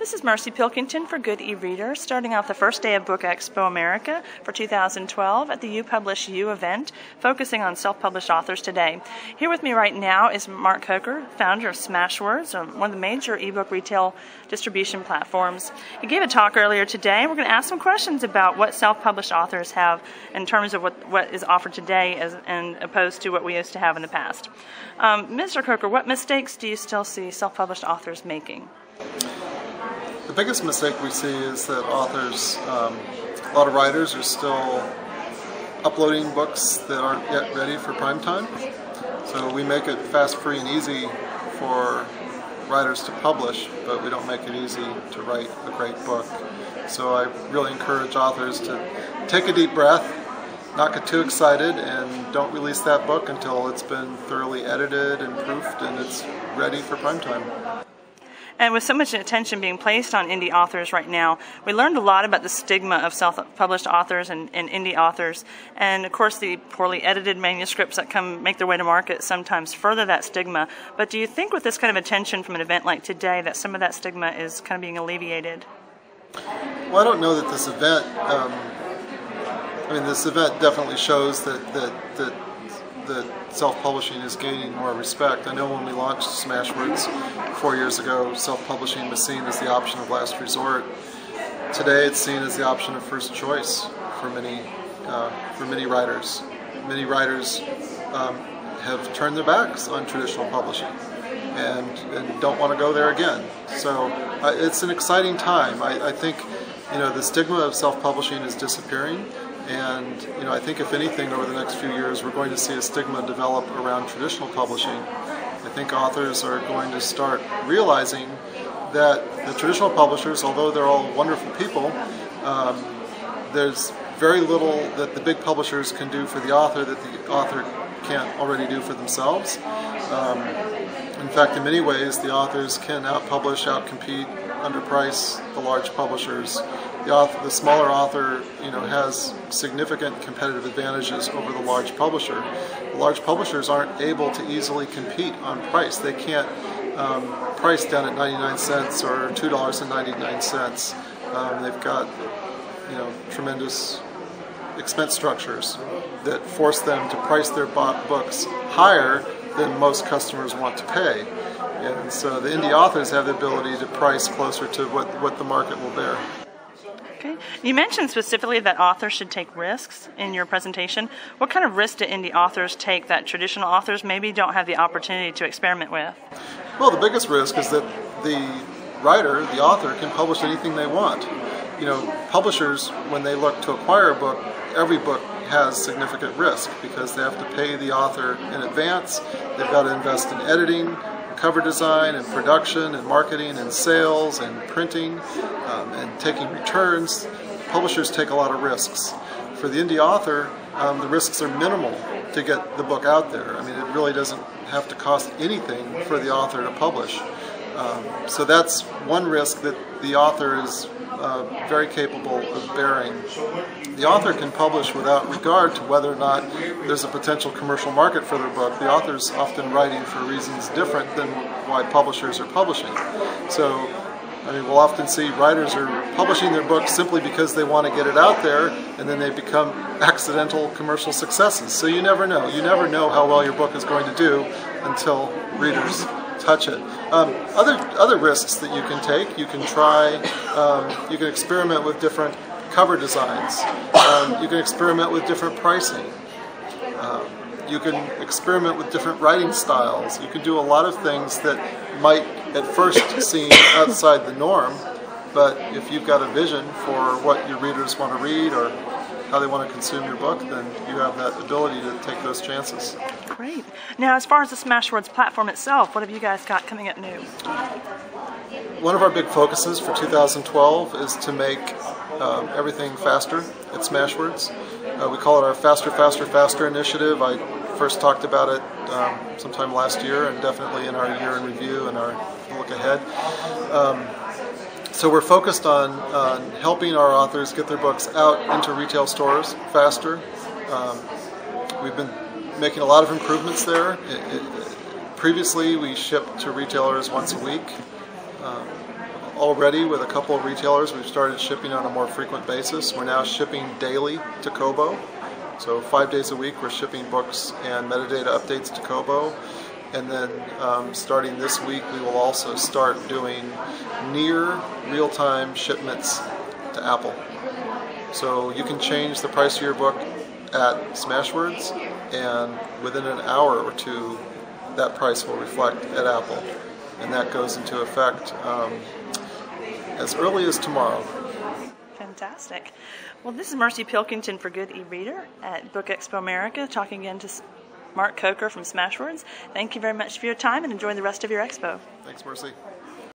This is Marcy Pilkington for Good eReader, starting off the first day of Book Expo America for 2012 at the You Publish You event, focusing on self-published authors today. Here with me right now is Mark Coker, founder of Smashwords, one of the major ebook retail distribution platforms. He gave a talk earlier today. We're going to ask some questions about what self-published authors have in terms of what is offered today and opposed to what we used to have in the past. Mr. Coker, what mistakes do you still see self-published authors making? The biggest mistake we see is that authors, a lot of writers are still uploading books that aren't yet ready for prime time. So we make it fast, free, and easy for writers to publish, but we don't make it easy to write a great book. So I really encourage authors to take a deep breath, not get too excited, and don't release that book until it's been thoroughly edited and proofed and it's ready for prime time. And with so much attention being placed on indie authors right now, we learned a lot about the stigma of self-published authors and indie authors. And of course, the poorly edited manuscripts that make their way to market sometimes further that stigma. But do you think with this kind of attention from an event like today that some of that stigma is kind of being alleviated? Well, I don't know that this event, this event definitely shows that self-publishing is gaining more respect. I know when we launched Smashwords 4 years ago, self-publishing was seen as the option of last resort. Today it's seen as the option of first choice for many writers. Many writers have turned their backs on traditional publishing and don't want to go there again. So it's an exciting time. I think the stigma of self-publishing is disappearing. And I think if anything over the next few years we're going to see a stigma develop around traditional publishing. I think authors are going to start realizing that the traditional publishers, although they're all wonderful people, there's very little that the big publishers can do for the author that the author can't already do for themselves. In fact, in many ways, the authors can outpublish, outcompete, underprice the large publishers. The smaller author, has significant competitive advantages over the large publisher. The large publishers aren't able to easily compete on price. They can't price down at 99 cents or $2.99. They've got, tremendous expense structures that force them to price their books higher than most customers want to pay. And so the indie authors have the ability to price closer to what the market will bear. Okay. You mentioned specifically that authors should take risks in your presentation. What kind of risks do indie authors take that traditional authors maybe don't have the opportunity to experiment with? Well, the biggest risk is that the writer, the author, can publish anything they want. Publishers, when they look to acquire a book, every book has significant risk because they have to pay the author in advance. They've got to invest in editing, cover design, and production, and marketing, and sales, and printing, and taking returns. Publishers take a lot of risks. For the indie author, the risks are minimal to get the book out there. It really doesn't have to cost anything for the author to publish. So that's one risk that the author is very capable of bearing. The author can publish without regard to whether or not there's a potential commercial market for their book. The author's often writing for reasons different than why publishers are publishing. So, we'll often see writers are publishing their books simply because they want to get it out there, and then they become accidental commercial successes. So you never know. You never know how well your book is going to do until readers touch it. Other risks that you can take, you can try, you can experiment with different cover designs. You can experiment with different pricing. You can experiment with different writing styles. You can do a lot of things that might at first seem outside the norm, but if you've got a vision for what your readers want to read or how they want to consume your book, then you have that ability to take those chances. Great. Now, as far as the Smashwords platform itself, what have you guys got coming up new? One of our big focuses for 2012 is to make everything faster at Smashwords. We call it our Faster, Faster, Faster initiative. I first talked about it sometime last year, and definitely in our year in review and our look ahead. So we're focused on helping our authors get their books out into retail stores faster. We've been making a lot of improvements there. Previously, we shipped to retailers once a week. Already with a couple of retailers, we've started shipping on a more frequent basis. We're now shipping daily to Kobo. So 5 days a week we're shipping books and metadata updates to Kobo. And then starting this week we will also start doing near real-time shipments to Apple. So you can change the price of your book at Smashwords, and within an hour or two that price will reflect at Apple. And that goes into effect as early as tomorrow. Fantastic. Well, this is Mercy Pilkington for Good e-Reader at Book Expo America, talking again to Mark Coker from Smashwords. Thank you very much for your time, and enjoy the rest of your expo. Thanks, Mercy.